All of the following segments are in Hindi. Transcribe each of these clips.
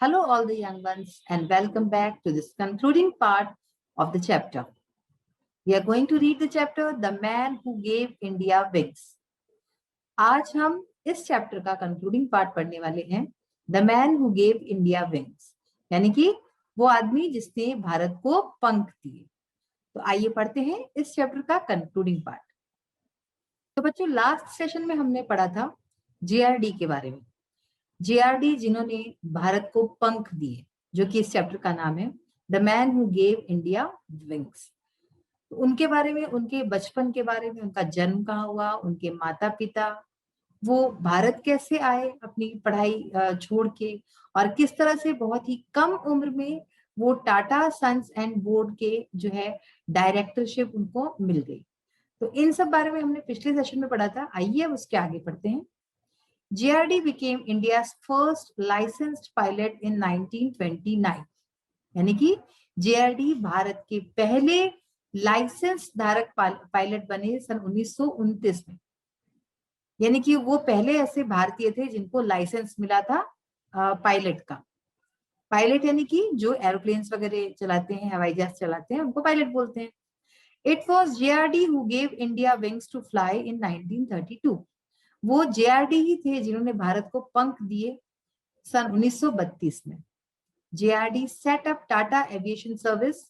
Hello, all the young ones, and welcome back to this concluding part of the chapter. We are going to read the chapter, The Man Who Gave India Wings. आज हम इस चैप्टर का कंक्लूडिंग पार्ट पढ़ने वाले हैं, the man who gave India wings, यानी कि वो आदमी जिसने भारत को पंख दिए। तो आइए पढ़ते हैं इस चैप्टर का कंक्लूडिंग पार्ट। तो बच्चों, लास्ट सेशन में हमने पढ़ा था जेआरडी के बारे में। जेआरडी जिन्होंने भारत को पंख दिए, जो कि इस चैप्टर का नाम है the man who gave India wings. तो उनके बारे में, उनके बचपन के बारे में, उनका जन्म कहाँ हुआ, उनके माता पिता, वो भारत कैसे आए अपनी पढ़ाई छोड़ के, और किस तरह से बहुत ही कम उम्र में वो टाटा सन्स एंड बोर्ड के जो है डायरेक्टरशिप उनको मिल गई। तो इन सब बारे में हमने पिछले सेशन में पढ़ा था। आइए अब उसके आगे पढ़ते हैं। JRD became India's first licensed pilot in 1929, यानी कि JRD भारत के पहले लाइसेंस धारक पायलट बने सन 1929 में। यानी कि वो पहले ऐसे भारतीय थे जिनको लाइसेंस मिला था पायलट का। पायलट यानी कि जो एरोप्लेन्स वगैरह चलाते हैं, हवाई जहाज चलाते हैं, उनको पायलट बोलते हैं। It was JRD who gave India wings to fly in 1932. वो जेआरडी ही थे जिन्होंने भारत को पंख दिए सन 1932 में। JRD set up Tata aviation service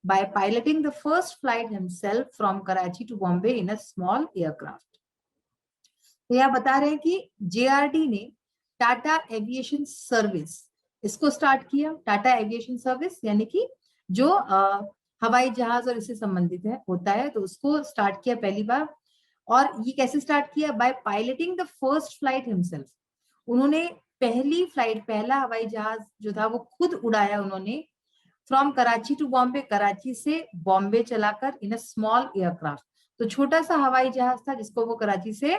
by piloting the first flight himself from Karachi to Bombay in a small aircraft. तो यह बता रहे हैं कि जेआरडी ने टाटा एविएशन सर्विस इसको स्टार्ट किया। टाटा एविएशन सर्विस यानी कि जो हवाई जहाज और इससे संबंधित होता है, तो उसको स्टार्ट किया पहली बार। और ये कैसे स्टार्ट किया? By piloting the first flight himself. उन्होंने पहली फ्लाइट, पहला हवाई जहाज जो था वो खुद उड़ाया उन्होंने, फ्रॉम कराची टू बॉम्बे, कराची से बॉम्बे चलाकर, इन अ स्मॉल एयरक्राफ्ट। तो छोटा सा हवाई जहाज था जिसको वो कराची से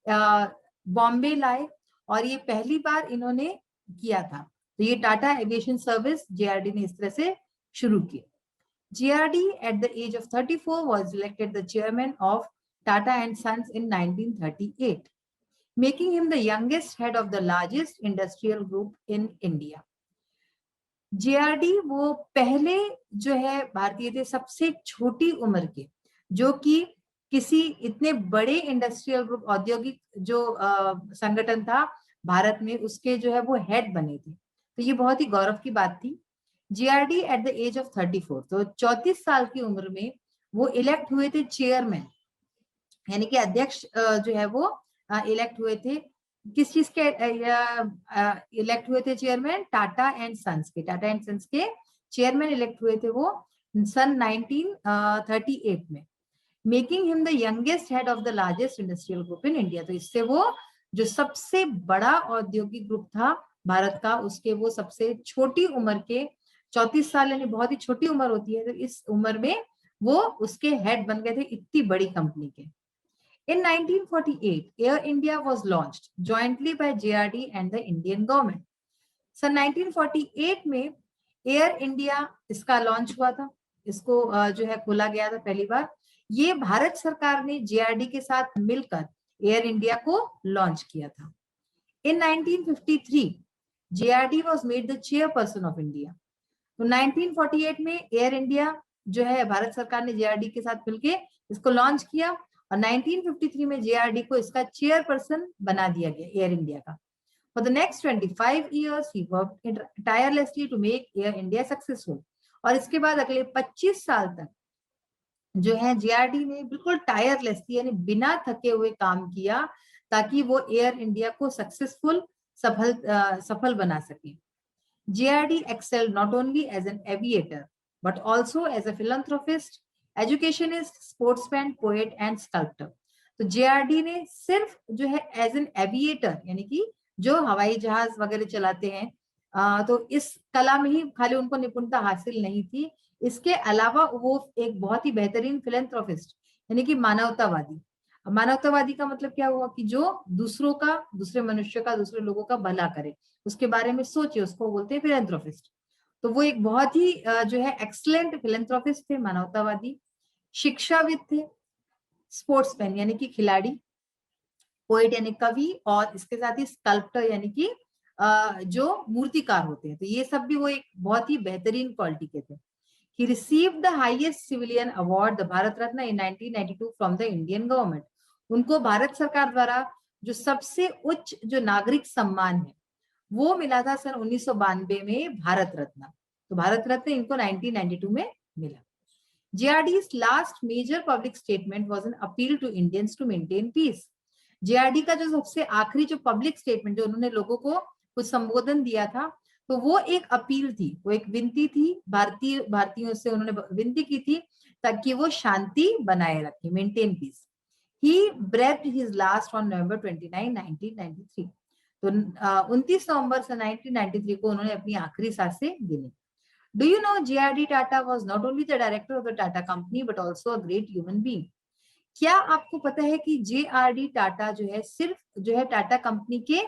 बॉम्बे लाए, और ये पहली बार इन्होंने किया था। तो ये टाटा एविएशन सर्विस जेआरडी ने इस तरह से शुरू की। JRD at the age of 34 was elected the chairman of Tata and Sons in 1938, making him the youngest head of the largest industrial group in India. JRD वो पहले जो है भारतीय थे सबसे छोटी उम्र के, जो कि किसी इतने बड़े इंडस्ट्रियल ग्रुप, औद्योगिक जो संगठन था भारत में, उसके जो है वो हेड बने थे। तो ये बहुत ही गौरव की बात थी। JRD at the age of 34, तो 34 साल की उम्र में वो इलेक्ट हुए थे चेयरमैन, यानी कि अध्यक्ष जो है वो इलेक्ट हुए थे। किस चीज के इलेक्ट हुए थे चेयरमैन? टाटा एंड सन्स के। टाटा एंड सन्स के चेयरमैन इलेक्ट हुए थे वो सन 1938 में, making him the youngest head of the largest industrial group in India. तो इससे वो जो सबसे बड़ा औद्योगिक ग्रुप था भारत का, उसके वो सबसे छोटी उम्र के, 34 साल यानी बहुत ही छोटी उम्र होती है, तो इस उम्र में वो उसके हेड बन गए थे इतनी बड़ी कंपनी के। In 1948, Air India was launched jointly by JRD and the Indian government. सन 1948 में एयर इंडिया इसका लॉन्च हुआ था, इसको जो है खोला गया था पहली बार। ये भारत सरकार ने जेआरडी के साथ मिलकर एयर इंडिया को लॉन्च किया था। इन 1953, JRD was made the chairperson of India. तो 1948 में एयर इंडिया जो है भारत सरकार ने जेआरडी के साथ मिलके इसको लॉन्च किया, और 1953 में जेआरडी को इसका चेयरपर्सन बना दिया गया एयर इंडिया का। For the next 25 years, he worked tirelessly to make Air India successful. और इसके बाद अगले 25 साल तक जो है जेआरडी ने बिल्कुल टायरलेसली यानी बिना थके हुए काम किया, ताकि वो एयर इंडिया को सक्सेसफुल सफल बना सके। JRD excelled not only as an aviator, but also as a philanthropist, educationist, sportsman, poet and sculptor. तो JRD ने सिर्फ जो है एज एन एविएटर, यानी कि जो हवाई जहाज वगैरह चलाते हैं, तो इस कला में ही खाली उनको निपुणता हासिल नहीं थी, इसके अलावा वो एक बहुत ही बेहतरीन फिलेंथ्रोपिस्ट, यानी कि मानवतावादी। मानवतावादी का मतलब क्या हुआ? कि जो दूसरों का, दूसरे मनुष्य का, दूसरे लोगों का भला करे, उसके बारे में सोचे, उसको बोलते हैं फिलेंथ्रोपिस्ट। तो वो एक बहुत ही जो है एक्सलेंट फिलेंथ्रोपिस्ट थे, मानवतावादी। शिक्षाविद थे, स्पोर्ट्समैन यानी कि खिलाड़ी, पोएट यानी कवि, और इसके साथ ही स्कल्प्टर यानी कि जो मूर्तिकार होते हैं। तो ये सब भी वो एक बहुत ही बेहतरीन क्वालिटी के थे। He received the highest civilian award, the Bharat Ratna, in 1992 from the Indian government. उनको भारत सरकार द्वारा जो सबसे उच्च जो नागरिक सम्मान है वो मिला था सन 1992 में, भारत रत्न। तो भारत रत्न इनको 1992 में मिला। JRD's last major public statement was an appeal to Indians to maintain peace. JRD का जो सबसे आखिरी जो पब्लिक स्टेटमेंट जो उन्होंने लोगों को कुछ संबोधन दिया था, तो वो एक अपील थी, वो एक विनती थी, भारतीयों से उन्होंने विनती की थी ताकि वो शांति बनाए रखें, maintain piece. He breathed his last on November 29, 1993. तो 29 नवंबर 1993 को उन्होंने अपनी आखिरी सांसें गिनी। Do you know JRD Tata was not only the director of the Tata company but also a great human being? क्या आपको पता है कि JRD टाटा जो है सिर्फ जो है टाटा कंपनी के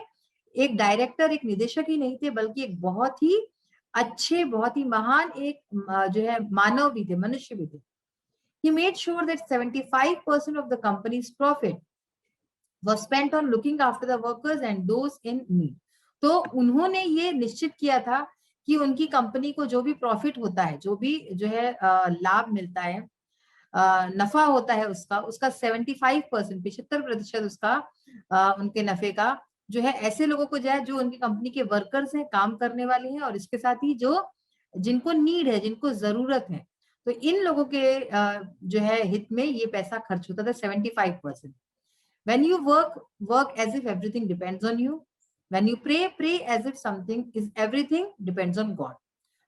एक डायरेक्टर, एक निदेशक ही नहीं थे, बल्कि एक बहुत ही अच्छे, बहुत ही महान एक जो है मानव भी थे, मनुष्य भी थे। He made sure that 75% of the company's profit was spent on looking after the workers and those in need. तो उन्होंने ये निश्चित किया था कि उनकी कंपनी को जो भी प्रॉफिट होता है, जो भी जो है लाभ मिलता है, नफा होता है, उसका 75%, 75% उसका उनके नफे का जो है ऐसे लोगों को जाए जो उनकी कंपनी के वर्कर्स हैं, काम करने वाले हैं, और इसके साथ ही जो जिनको नीड है, जिनको जरूरत है, तो इन लोगों के जो है हित में ये पैसा खर्च होता था, 75%। When you work as if everything depends on you. When you pray as if everything depends on God.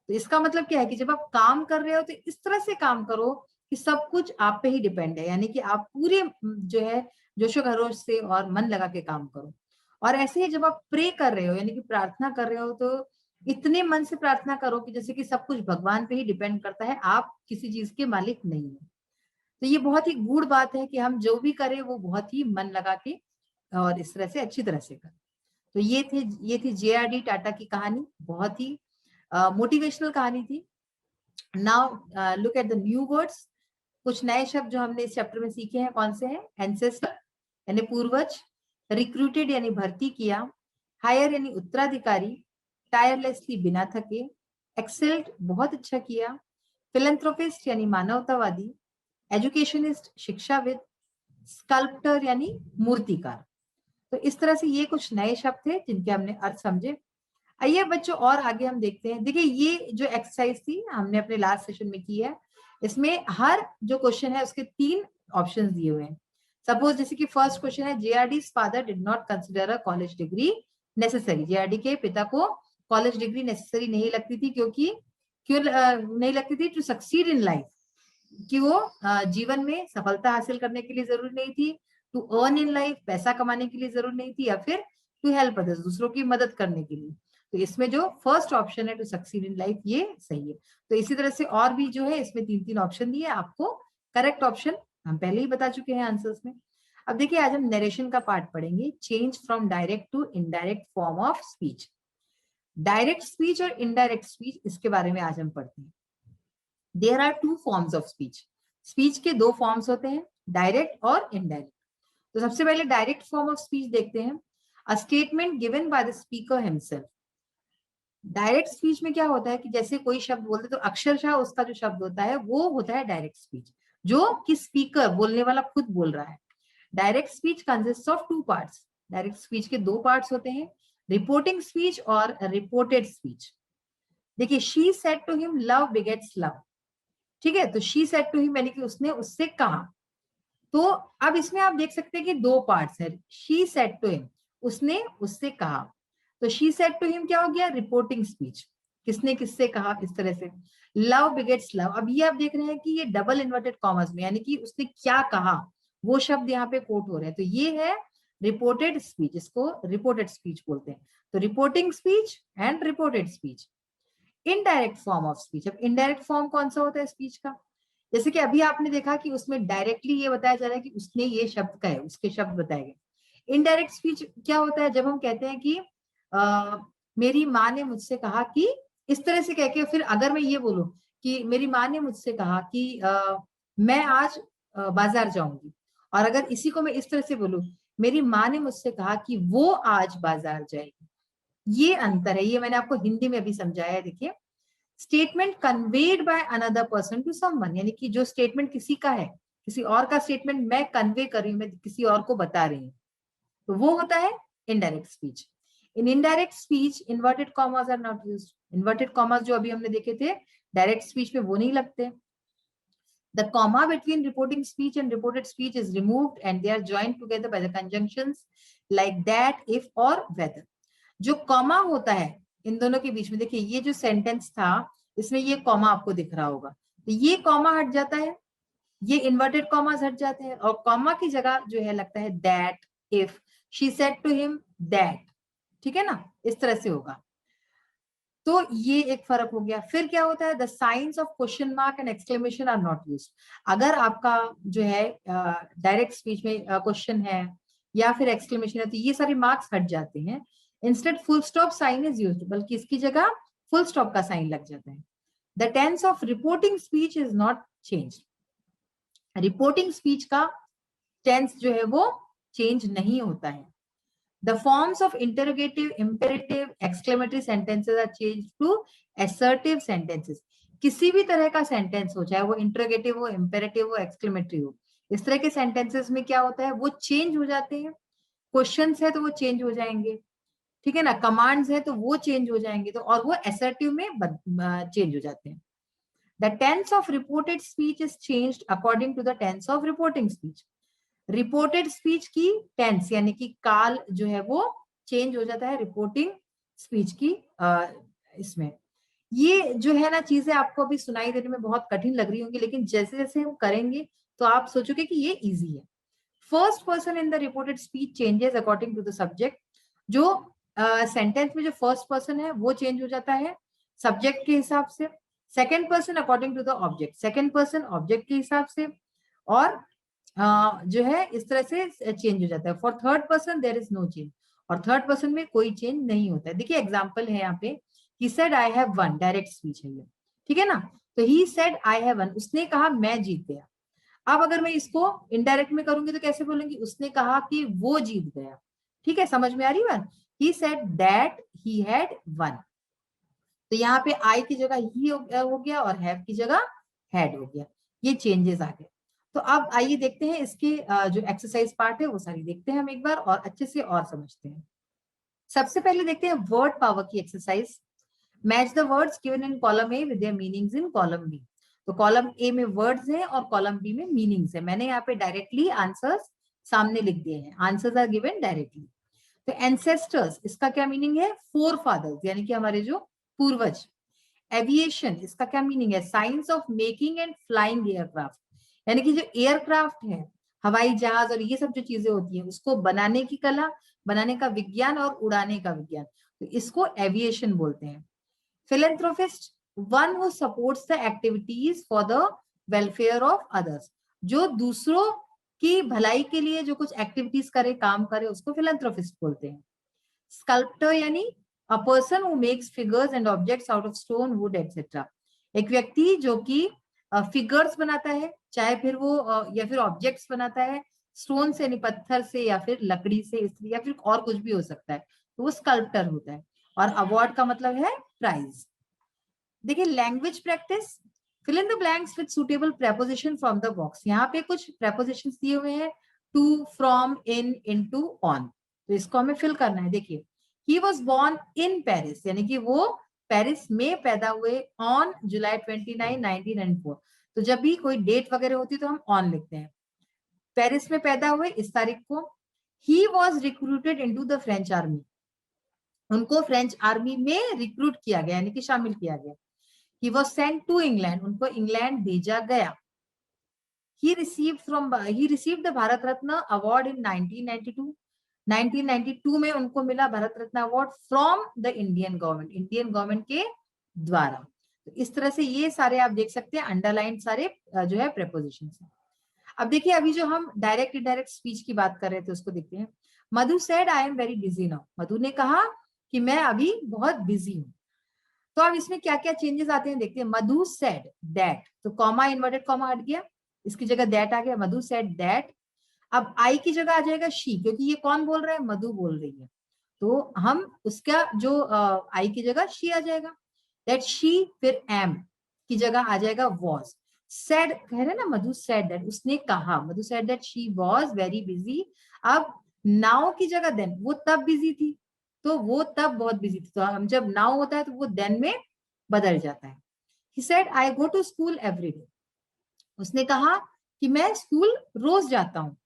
तो इसका मतलब क्या है कि जब आप काम कर रहे हो तो इस तरह से काम करो कि सब कुछ आप पे ही डिपेंड है, यानी कि आप पूरे जो है जोशो खरोश से और मन लगा के काम करो। और ऐसे ही जब आप प्रे कर रहे हो, यानी कि प्रार्थना कर रहे हो, तो इतने मन से प्रार्थना करो कि जैसे कि सब कुछ भगवान पे ही डिपेंड करता है, आप किसी चीज के मालिक नहीं है। तो ये बहुत ही गूढ़ बात है कि हम जो भी करें वो बहुत ही मन लगा के और इस तरह से अच्छी तरह से करें। तो ये थी JRD टाटा की कहानी, बहुत ही मोटिवेशनल कहानी थी। Now look at the new words. कुछ नए शब्द जो हमने इस चैप्टर में सीखे हैं, कौन से हैं? एंसेस्टर यानी पूर्वज, रिक्रूटेड यानी भर्ती किया, हायर यानी उत्तराधिकारी, टायरलेसली बिना थके, एक्सेल्ड बहुत अच्छा किया, फिलैंथ्रोपिस्ट यानी मानवतावादी, एजुकेशनिस्ट शिक्षाविद, स्कल्प्टर यानी मूर्तिकार। तो इस तरह से ये कुछ नए शब्द थे जिनके हमने अर्थ समझे। आइए बच्चों और आगे हम देखते हैं। देखिए ये जो एक्सरसाइज थी हमने अपने लास्ट सेशन में की है, इसमें हर जो क्वेश्चन है उसके 3 ऑप्शंस दिए हुए हैं। सपोज जैसे कि फर्स्ट क्वेश्चन है, JRD's father did not consider a college degree necessary. JRD के पिता को कॉलेज डिग्री नेसेसरी नहीं लगती थी, क्यों नहीं लगती थी? टू सक्सीड इन लाइफ, कि वो जीवन में सफलता हासिल करने के लिए जरूरी नहीं थी, टू अर्न इन लाइफ पैसा कमाने के लिए जरूरी नहीं थी, या फिर टू हेल्प अदर्स दूसरों की मदद करने के लिए। तो इसमें जो फर्स्ट ऑप्शन है टू सक्सीड इन लाइफ, ये सही है। तो इसी तरह से और भी जो है इसमें 3 ऑप्शन दिए आपको, करेक्ट ऑप्शन हम पहले ही बता चुके हैं आंसर्स में। अब देखिए आज हम नरेशन का पार्ट पढ़ेंगे, change from direct to indirect form of speech. Direct speech और इनडायरेक्ट स्पीच, इसके बारे में आज हम पढ़ते हैं। There are 2 forms of speech. Speech के 2 फॉर्म्स होते हैं, डायरेक्ट और इनडायरेक्ट। तो सबसे पहले डायरेक्ट फॉर्म ऑफ स्पीच देखते हैं। A statement given by the speaker himself. Direct speech में क्या होता है कि जैसे कोई शब्द बोलते तो अक्षरशः उसका जो शब्द होता है वो होता है डायरेक्ट स्पीच, जो कि स्पीकर बोलने वाला खुद बोल रहा है। Direct speech consist of 2 parts. Direct speech के 2 पार्ट्स होते हैं, रिपोर्टिंग स्पीच और रिपोर्टेड स्पीच। देखिए she said to him love begets love, ठीक है, तो शी सेड टू हिम यानी कि उसने उससे कहा। तो अब इसमें आप देख सकते हैं कि 2 पार्ट्स है। शी सेड टू हिम, उसने उससे कहा, तो शी सेड टू हिम क्या हो गया? रिपोर्टिंग स्पीच, किसने किससे कहा, इस तरह से। लव बिगेट्स लव, अब ये आप देख रहे हैं कि ये डबल इन्वर्टेड कॉमर्स में, यानी कि उसने क्या कहा वो शब्द यहाँ पे कोट हो रहे हैं, तो ये है रिपोर्टेड स्पीच, इसको रिपोर्टेड स्पीच बोलते हैं। तो reporting speech and reported speech. Indirect form of speech, अब इनडायरेक्ट फॉर्म कौन सा होता है स्पीच का? जैसे कि अभी आपने देखा कि उसमें डायरेक्टली ये बताया जा रहा है कि उसने ये शब्द कहे, उसके शब्द बताए गए। इनडायरेक्ट स्पीच क्या होता है? जब हम कहते हैं कि मेरी माँ ने मुझसे कहा कि, इस तरह से कह के फिर अगर मैं ये बोलूं कि मेरी माँ ने मुझसे कहा कि मैं आज बाजार जाऊंगी, और अगर इसी को मैं इस तरह से बोलूं, मेरी माँ ने मुझसे कहा कि वो आज बाजार जाएगी, ये अंतर है, ये मैंने आपको हिंदी में भी समझाया है। देखिए, statement conveyed by another person to someone, यानी कि जो स्टेटमेंट किसी का है, किसी और का स्टेटमेंट मैं कन्वे कर रही हूँ, मैं किसी और को बता रही हूँ, तो वो होता है indirect speech. In indirect speech inverted commas are not used. Inverted commas जो अभी हमने देखे थे डायरेक्ट स्पीच में, वो नहीं लगते। The comma between reporting speech and reported speech is removed and they are joined together by the conjunctions like that, if और whether. जो कॉमा होता है इन दोनों के बीच में, देखिए ये जो सेंटेंस था इसमें ये कॉमा आपको दिख रहा होगा, तो ये कॉमा हट जाता है, ये इन्वर्टेड कॉमास हट जाते हैं, और कॉमा की जगह जो है लगता है that, if, she said to him that, ठीक है ना, इस तरह से होगा। तो ये एक फर्क हो गया। फिर क्या होता है, the signs of question mark and exclamation are not used. अगर आपका जो है डायरेक्ट स्पीच में क्वेश्चन है या फिर एक्सक्लेमेशन है, तो ये सारे मार्क्स हट जाते हैं। Instead full stop sign is used, बल्कि इसकी जगह फुल स्टॉप का साइन लग जाता है। The tense of reporting speech is not change. Reporting speech का टेंस जो है वो चेंज नहीं होता है। The forms of interrogative, imperative, exclamatory sentences are changed to assertive sentences. किसी भी तरह का सेंटेंस हो, चाहे वो इंटरोगेटिव हो, इम्पेरेटिव हो, एक्सक्लेमेटरी हो, इस तरह के सेंटेंसेस में क्या होता है, वो चेंज हो जाते हैं। क्वेश्चंस है तो वो चेंज हो जाएंगे, ठीक है ना, कमांड्स है तो वो चेंज हो जाएंगे, तो और वो assertive में चेंज हो जाते हैं। The tense of reported speech is changed according to the tense of reporting speech. Reported speech की टेंस यानी कि काल जो है वो चेंज हो जाता है रिपोर्टिंग स्पीच की इसमें। ये जो है ना चीजें आपको अभी सुनाई देने में बहुत कठिन लग रही होंगी, लेकिन जैसे जैसे हम करेंगे तो आप सोचोगे कि ये इजी है। First person in the reported speech changes according to the subject. जो सेंटेंस में जो फर्स्ट पर्सन है वो चेंज हो जाता है सब्जेक्ट के हिसाब से। Second person according to the object, second person object के हिसाब से, और जो है इस तरह से चेंज हो जाता है। For third person there is no change, और थर्ड पर्सन में कोई चेंज नहीं होता है। देखिए एग्जांपल है यहाँ पे, he said I have one, direct speech है ये, ठीक है ना, तो he said I have one, उसने कहा मैं जीत गया। अब अगर मैं इसको इनडायरेक्ट में करूंगी तो कैसे बोलूंगी, उसने कहा कि वो जीत गया, ठीक है, समझ में आ रही बात। ही said that he had one, तो यहाँ पे आई की जगह ही हो गया और हैव की जगह हैड हो गया, ये चेंजेस आ गए। तो अब आइए देखते हैं इसके जो एक्सरसाइज पार्ट है वो सारी देखते हैं हम एक बार और अच्छे से और समझते हैं। सबसे पहले देखते हैं वर्ड पावर की exercise. Match the words given in column A with their meanings in column B. तो कॉलम ए में वर्ड्स हैं और कॉलम बी में मीनिंग्स है। मैंने यहाँ पे डायरेक्टली आंसर्स सामने लिख दिए हैं, आंसर्स आर गिवन डायरेक्टली। तो एंसेस्टर्स, इसका क्या मीनिंग है, फोर फादर्स यानी कि हमारे जो पूर्वज। एविएशन, इसका क्या मीनिंग है, science of making and flying aircraft, यानी कि जो एयरक्राफ्ट है, हवाई जहाज और ये सब जो चीजें होती है उसको बनाने की कला, बनाने का विज्ञान और उड़ाने का विज्ञान, तो इसको एविएशन बोलते हैं। Philanthropist, one who supports the activities for the welfare of others, जो दूसरों की भलाई के लिए जो कुछ एक्टिविटीज करे, काम करे, उसको फिलेंथ्रोपिस्ट बोलते हैं। स्कल्प्टर यानी a person who makes figures and objects out of stone, wood, etc. एक व्यक्ति जो कि फिगर्स बनाता है, चाहे फिर वो या फिर ऑब्जेक्ट्स बनाता है स्टोन से, यानी पत्थर से या फिर लकड़ी से, या फिर और कुछ भी हो सकता है, तो वो स्कल्प्टर होता है। और अवार्ड का मतलब है प्राइज। देखिए language practice, fill in the blanks with suitable preposition from the box. यहाँ पे कुछ प्रेपोजिशंस दिए हुए हैं, to, from, in, into, on, तो इसको हमें फिल करना है। देखिए he was born in Paris, यानी कि वो पेरिस में पैदा हुए ऑन जुलाई 29, 1994। तो जब भी कोई डेट वगैरह होती है तो हम ऑन लिखते हैं। पेरिस में पैदा हुए इस तारीख को। He was recruited into the French army, उनको फ्रेंच आर्मी में रिक्रूट किया गया यानी कि शामिल किया गया। He was sent to England, उनको इंग्लैंड भेजा गया। he received the Bharat Ratna award in 1992। 1992 में उनको मिला Bharat Ratna award from the Indian government, Indian government के द्वारा। तो इस तरह से ये सारे आप देख सकते हैं अंडरलाइन सारे जो है प्रेपोजिशंस हैं। अब देखिए अभी जो हम डायरेक्ट इनडायरेक्ट स्पीच की बात कर रहे थे उसको देखते हैं। Madhu said I am very busy now, Madhu ने कहा कि मैं अभी बहुत बिजी हूँ। तो अब इसमें क्या क्या चेंजेस आते हैं देखते हैं। मधु सेड दैट, तो कॉमा इन्वर्टेड कॉमा हट गया, इसकी जगह दैट आ गया, मधु सेड दैट। अब आई की जगह आ जाएगा शी, क्योंकि ये कौन बोल रहा है, मधु बोल रही है, तो हम उसका जो आई की जगह शी आ जाएगा, दैट शी फिर एम की जगह आ जाएगा वॉज। सेड कह रहे ना, मधु सेड दैट, उसने कहा, Madhu said that she was very busy. अब नाउ की जगह देन, वो तब बिजी थी, तो वो तब बहुत बिजी थी, तो हम जब नाउ होता है तो वो देन में बदल जाता है। He said I go to school every day. उसने कहा कि मैं स्कूल रोज जाता हूँ।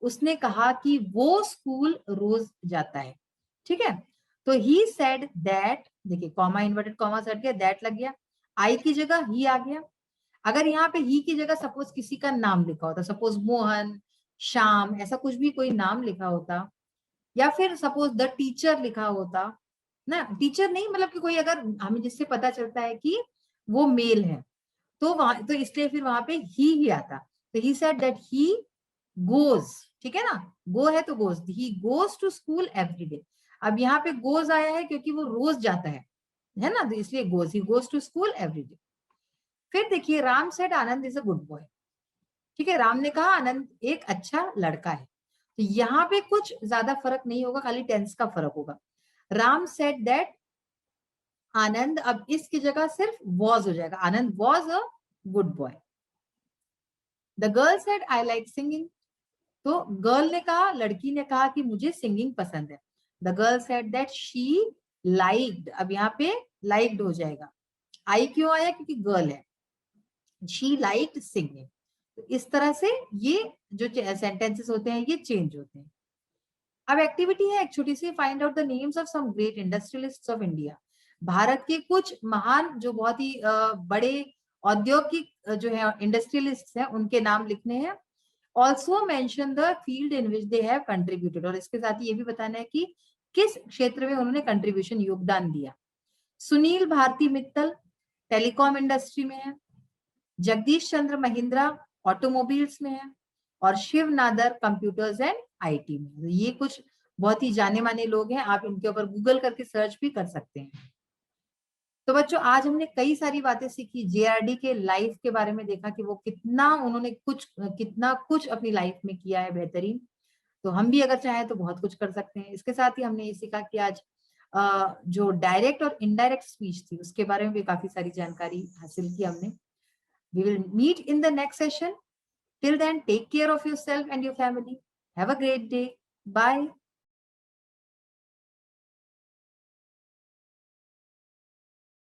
उसने कहा कि वो स्कूल रोज जाता है। ठीक है, तो ही सेड दैट, देखिए कॉमा इन्वर्टेड कॉमा से हट गया, दैट लग गया, आई की जगह ही आ गया। अगर यहाँ पे ही की जगह सपोज किसी का नाम लिखा होता, सपोज मोहन, श्याम, ऐसा कुछ भी कोई नाम लिखा होता, या फिर सपोज द टीचर लिखा होता ना, टीचर नहीं मतलब कि कोई अगर हमें जिससे पता चलता है कि वो मेल है, तो वहां तो इसलिए फिर वहां पे ही आता। तो he said that he goes, ठीक है ना, गो है तो goes, he goes to school every day. अब यहाँ पे गोज आया है क्योंकि वो रोज जाता है ना, तो इसलिए goes, he goes to school every day. फिर देखिए Ram said Anand is a good boy. ठीक है, राम ने कहा आनंद एक अच्छा लड़का है। तो यहाँ पे कुछ ज्यादा फर्क नहीं होगा, खाली टेंस का फर्क होगा। राम सेड दैट आनंद, अब इसकी जगह सिर्फ वॉज हो जाएगा, Anand was a good boy. The girl said I like singing. तो गर्ल ने कहा, लड़की ने कहा कि मुझे सिंगिंग पसंद है। The girl said that she liked, अब यहाँ पे लाइक्ड हो जाएगा, आई क्यों आया, क्योंकि गर्ल है, शी लाइक्ड सिंगिंग। तो इस तरह से ये जो सेंटेंसेस होते हैं ये चेंज होते हैं। अब एक्टिविटी है एक छोटी सी, find out the names of some great industrialists of India. Bharat के कुछ महान जो बहुत ही बड़े औद्योगिक जो है इंडस्ट्रियलिस्ट हैं उनके नाम लिखने हैं। Also mention the field in which they have contributed, और इसके साथ ये भी बताना है कि किस क्षेत्र में उन्होंने कंट्रीब्यूशन योगदान दिया। सुनील भारती मित्तल टेलीकॉम इंडस्ट्री में है, जगदीश चंद्र महिंद्रा ऑटोमोबाइल्स में है, और Shiv Nadar computers and IT में। ये कुछ बहुत ही जाने माने लोग हैं, आप इनके ऊपर गूगल करके सर्च भी कर सकते हैं। तो बच्चों आज हमने कई सारी बातें सीखी, जेआरडी के लाइफ के बारे में देखा कि वो कितना उन्होंने कितना कुछ अपनी लाइफ में किया है बेहतरीन। तो हम भी अगर चाहें तो बहुत कुछ कर सकते हैं। इसके साथ ही हमने ये सीखा कि आज जो डायरेक्ट और इनडायरेक्ट स्पीच थी उसके बारे में भी काफी सारी जानकारी हासिल की हमने। We will meet in the next session. Till then, take care of yourself and your family. Have a great day. Bye.